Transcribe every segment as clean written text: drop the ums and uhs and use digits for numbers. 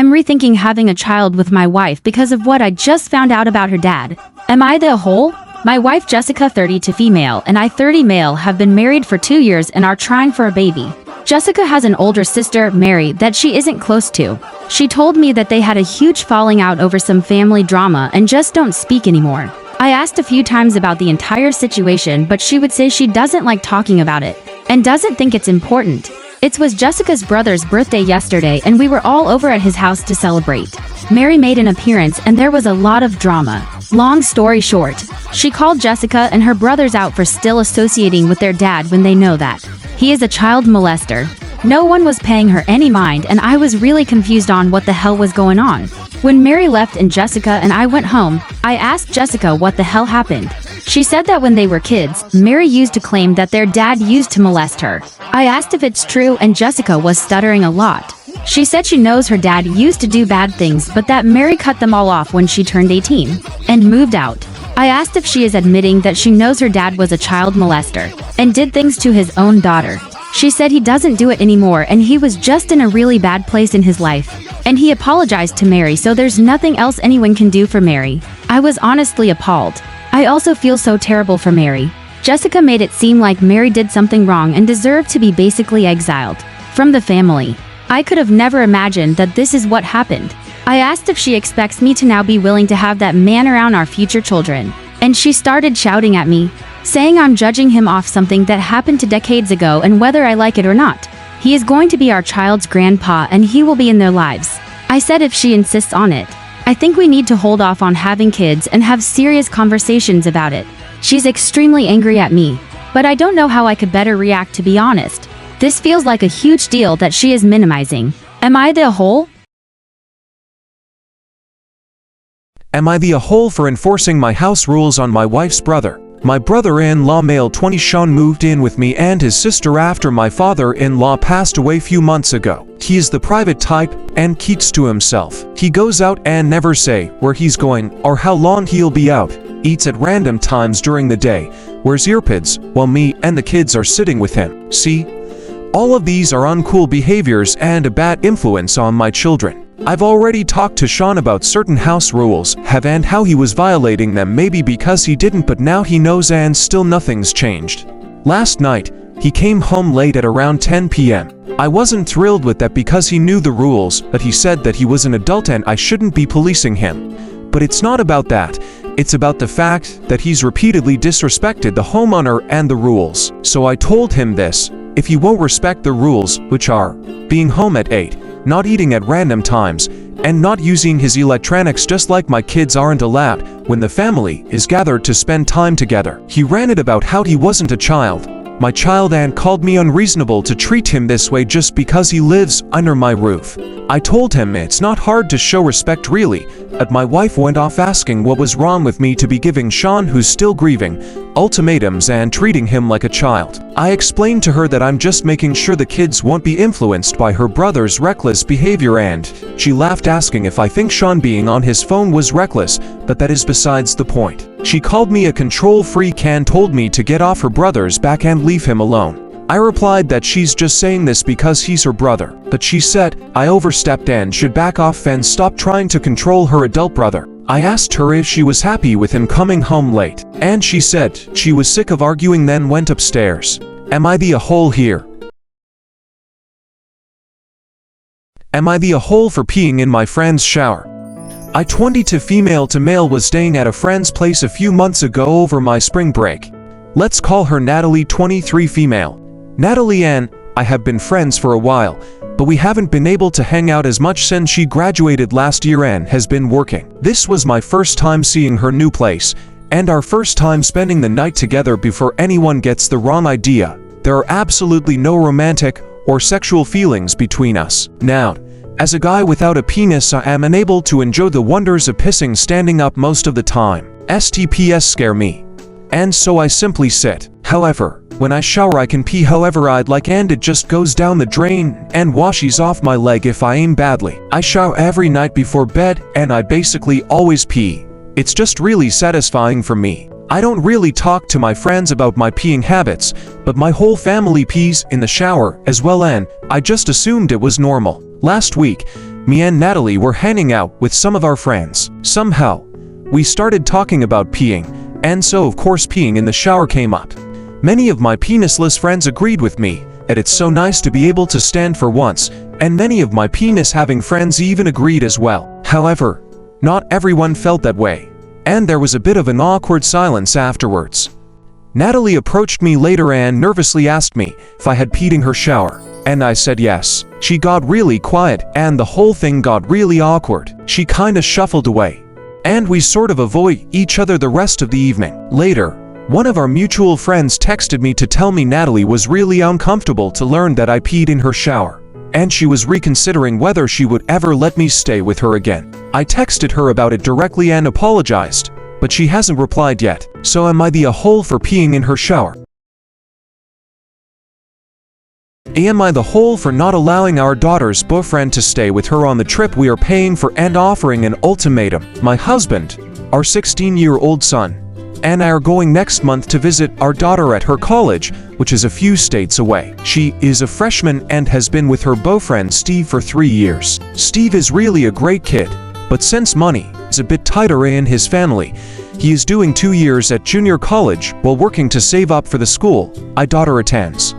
I'm rethinking having a child with my wife because of what I just found out about her dad. Am I the hole? My wife Jessica, 32 female, and I, 30 male, have been married for 2 years and are trying for a baby. Jessica has an older sister, Mary, that she isn't close to. She told me that they had a huge falling out over some family drama and just don't speak anymore. I asked a few times about the entire situation, but she would say she doesn't like talking about it and doesn't think it's important. It was Jessica's brother's birthday yesterday and we were all over at his house to celebrate. Mary made an appearance and there was a lot of drama. Long story short, she called Jessica and her brothers out for still associating with their dad when they know that he is a child molester. No one was paying her any mind and I was really confused on what the hell was going on. When Mary left and Jessica and I went home, I asked Jessica what the hell happened. She said that when they were kids, Mary used to claim that their dad used to molest her. I asked if it's true and Jessica was stuttering a lot. She said she knows her dad used to do bad things but that Mary cut them all off when she turned 18 and moved out. I asked if she is admitting that she knows her dad was a child molester and did things to his own daughter. She said he doesn't do it anymore and he was just in a really bad place in his life. And he apologized to Mary, so there's nothing else anyone can do for Mary. I was honestly appalled. I also feel so terrible for Mary. Jessica made it seem like Mary did something wrong and deserved to be basically exiled from the family. I could have never imagined that this is what happened. I asked if she expects me to now be willing to have that man around our future children. And she started shouting at me, saying I'm judging him off something that happened decades ago and whether I like it or not. He is going to be our child's grandpa and he will be in their lives. I said if she insists on it, I think we need to hold off on having kids and have serious conversations about it. She's extremely angry at me, but I don't know how I could better react, to be honest. This feels like a huge deal that she is minimizing. Am I the hole? Am I the a-hole for enforcing my house rules on my wife's brother? My brother-in-law, male 20 Sean, moved in with me and his sister after my father-in-law passed away few months ago. He is the private type and keeps to himself. He goes out and never say where he's going or how long he'll be out. Eats at random times during the day. Wears earpods while me and the kids are sitting with him. See? All of these are uncool behaviors and a bad influence on my children. I've already talked to Sean about certain house rules, and how he was violating them, maybe because he didn't, but now he knows and still nothing's changed. Last night, he came home late at around 10 p.m. I wasn't thrilled with that because he knew the rules, but he said that he was an adult and I shouldn't be policing him. But it's not about that. It's about the fact that he's repeatedly disrespected the homeowner and the rules. So I told him this: if you won't respect the rules, which are being home at 8, not eating at random times, and not using his electronics, just like my kids aren't allowed when the family is gathered to spend time together. He ranted about how he wasn't a child, my child, and called me unreasonable to treat him this way just because he lives under my roof. I told him it's not hard to show respect really, but my wife went off asking what was wrong with me to be giving Sean, who's still grieving, ultimatums and treating him like a child. I explained to her that I'm just making sure the kids won't be influenced by her brother's reckless behavior, and she laughed, asking if I think Sean being on his phone was reckless, but that is besides the point. She called me a control freak and told me to get off her brother's back and leave him alone. I replied that she's just saying this because he's her brother, but she said I overstepped and should back off and stop trying to control her adult brother. I asked her if she was happy with him coming home late, and she said she was sick of arguing, then went upstairs. Am I the a-hole here? Am I the a-hole for peeing in my friend's shower? I, 22 female to male, was staying at a friend's place a few months ago over my spring break. Let's call her Natalie, 23 female. Natalie and I have been friends for a while, but we haven't been able to hang out as much since she graduated last year and has been working. This was my first time seeing her new place, and our first time spending the night together. Before anyone gets the wrong idea, there are absolutely no romantic or sexual feelings between us. Now, as a guy without a penis, I am unable to enjoy the wonders of pissing standing up most of the time. STPs scare me, and so I simply sit. However, when I shower I can pee however I'd like, and it just goes down the drain and washes off my leg if I aim badly. I shower every night before bed and I basically always pee. It's just really satisfying for me. I don't really talk to my friends about my peeing habits, but my whole family pees in the shower as well, and I just assumed it was normal. Last week, me and Natalie were hanging out with some of our friends. Somehow, we started talking about peeing, and so of course peeing in the shower came up. Many of my penisless friends agreed with me that it's so nice to be able to stand for once, and many of my penis-having friends even agreed as well. However, not everyone felt that way, and there was a bit of an awkward silence afterwards. Natalie approached me later and nervously asked me if I had peed in her shower, and I said yes. She got really quiet and the whole thing got really awkward. She kinda shuffled away, and we sort of avoid each other the rest of the evening. Later, one of our mutual friends texted me to tell me Natalie was really uncomfortable to learn that I peed in her shower, and she was reconsidering whether she would ever let me stay with her again. I texted her about it directly and apologized, but she hasn't replied yet. So am I the a-hole for peeing in her shower? Am I the hole for not allowing our daughter's boyfriend to stay with her on the trip we are paying for and offering an ultimatum? My husband, our 16-year-old son, and I are going next month to visit our daughter at her college, which is a few states away. She is a freshman and has been with her boyfriend Steve for 3 years. Steve is really a great kid, but since money is a bit tighter in his family, he is doing 2 years at junior college while working to save up for the school our daughter attends.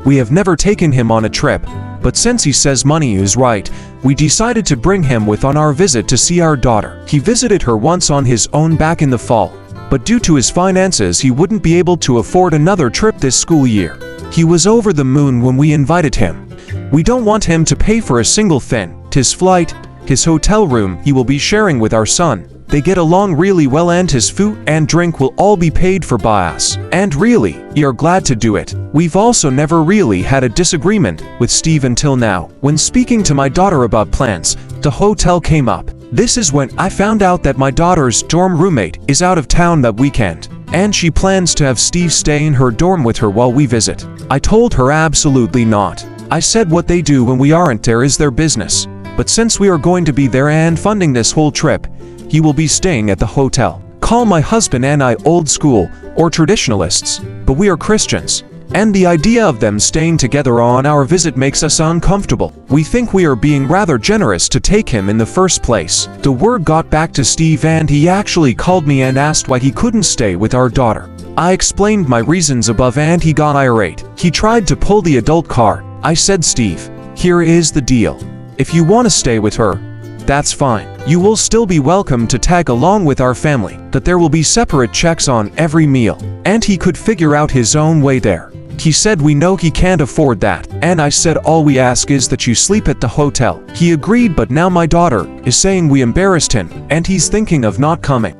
We have never taken him on a trip, but since he says money is right, we decided to bring him with on our visit to see our daughter. He visited her once on his own back in the fall, but due to his finances he wouldn't be able to afford another trip this school year. He was over the moon when we invited him. We don't want him to pay for a single thing. His flight, his hotel room he will be sharing with our son. They get along really well and his food and drink will all be paid for by us. And really, we are glad to do it. We've also never really had a disagreement with Steve until now. When speaking to my daughter about plans, the hotel came up. This is when I found out that my daughter's dorm roommate is out of town that weekend, and she plans to have Steve stay in her dorm with her while we visit. I told her absolutely not. I said what they do when we aren't there is their business. But since we are going to be there and funding this whole trip, he will be staying at the hotel. Call my husband and I old school or traditionalists, but we are Christians, and the idea of them staying together on our visit makes us uncomfortable. We think we are being rather generous to take him in the first place. The word got back to Steve and he actually called me and asked why he couldn't stay with our daughter. I explained my reasons above and he got irate. He tried to pull the adult card. I said, Steve, here is the deal. If you want to stay with her, that's fine. You will still be welcome to tag along with our family, that there will be separate checks on every meal, and he could figure out his own way there. He said we know he can't afford that, and I said all we ask is that you sleep at the hotel. He agreed, but now my daughter is saying we embarrassed him, and he's thinking of not coming.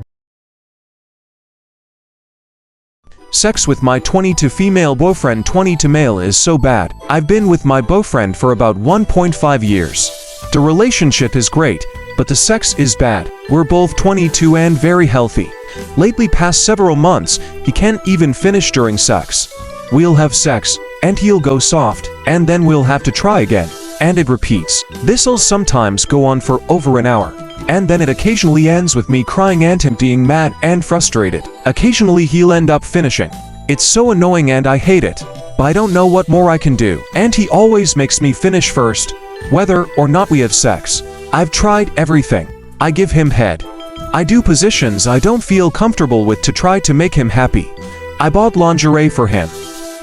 Sex with my 22 female boyfriend 22 male is so bad. I've been with my boyfriend for about 1.5 years. The relationship is great, but the sex is bad. We're both 22 and very healthy. Lately past several months, he can't even finish during sex. We'll have sex, and he'll go soft, and then we'll have to try again. And it repeats. This'll sometimes go on for over an hour. And then it occasionally ends with me crying and him being mad and frustrated. Occasionally he'll end up finishing. It's so annoying and I hate it, but I don't know what more I can do. And he always makes me finish first, whether or not we have sex. I've tried everything. I give him head. I do positions I don't feel comfortable with to try to make him happy. I bought lingerie for him.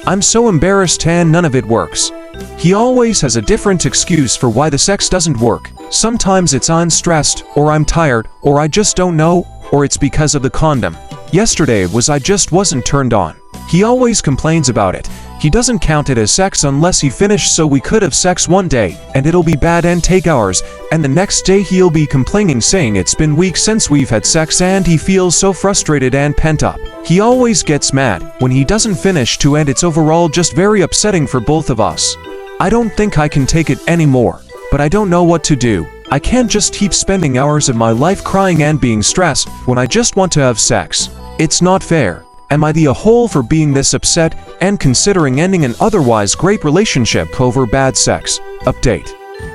I'm so embarrassed and none of it works. He always has a different excuse for why the sex doesn't work. Sometimes it's I'm stressed, or I'm tired, or I just don't know, or it's because of the condom. Yesterday was I just wasn't turned on. He always complains about it. He doesn't count it as sex unless he finished, so we could have sex one day, and it'll be bad and take hours, and the next day he'll be complaining saying it's been weeks since we've had sex and he feels so frustrated and pent up. He always gets mad when he doesn't finish too, and it's overall just very upsetting for both of us. I don't think I can take it anymore, but I don't know what to do. I can't just keep spending hours of my life crying and being stressed when I just want to have sex. It's not fair. Am I the a-hole for being this upset and considering ending an otherwise great relationship over bad sex? Update.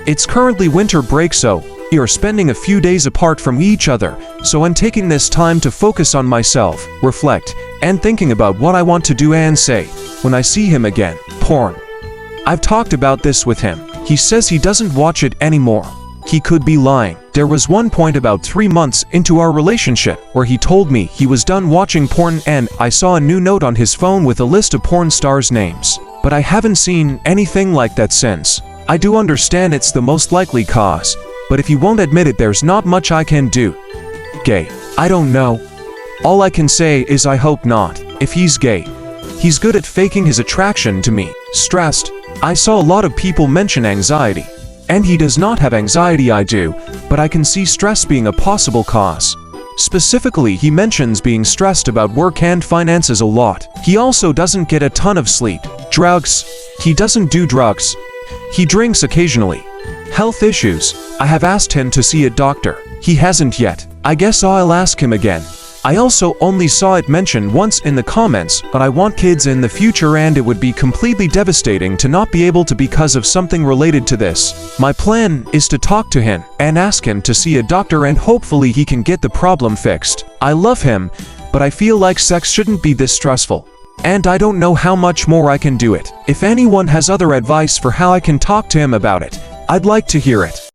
It's currently winter break, so we are spending a few days apart from each other, so I'm taking this time to focus on myself, reflect, and thinking about what I want to do and say when I see him again. Porn. I've talked about this with him. He says he doesn't watch it anymore. he could be lying. There was one point about 3 months into our relationship where he told me he was done watching porn, and I saw a new note on his phone with a list of porn stars' names. But I haven't seen anything like that since. I do understand it's the most likely cause, but if he won't admit it, there's not much I can do. Gay. I don't know. All I can say is I hope not. If he's gay, he's good at faking his attraction to me. Stressed. I saw a lot of people mention anxiety. And he does not have anxiety, I do, but I can see stress being a possible cause. Specifically, he mentions being stressed about work and finances a lot. He also doesn't get a ton of sleep. Drugs. He doesn't do drugs. He drinks occasionally. Health issues. I have asked him to see a doctor. He hasn't yet. I guess I'll ask him again. I also only saw it mentioned once in the comments, but I want kids in the future and it would be completely devastating to not be able to because of something related to this. My plan is to talk to him and ask him to see a doctor, and hopefully he can get the problem fixed. I love him, but I feel like sex shouldn't be this stressful. And I don't know how much more I can do it. If anyone has other advice for how I can talk to him about it, I'd like to hear it.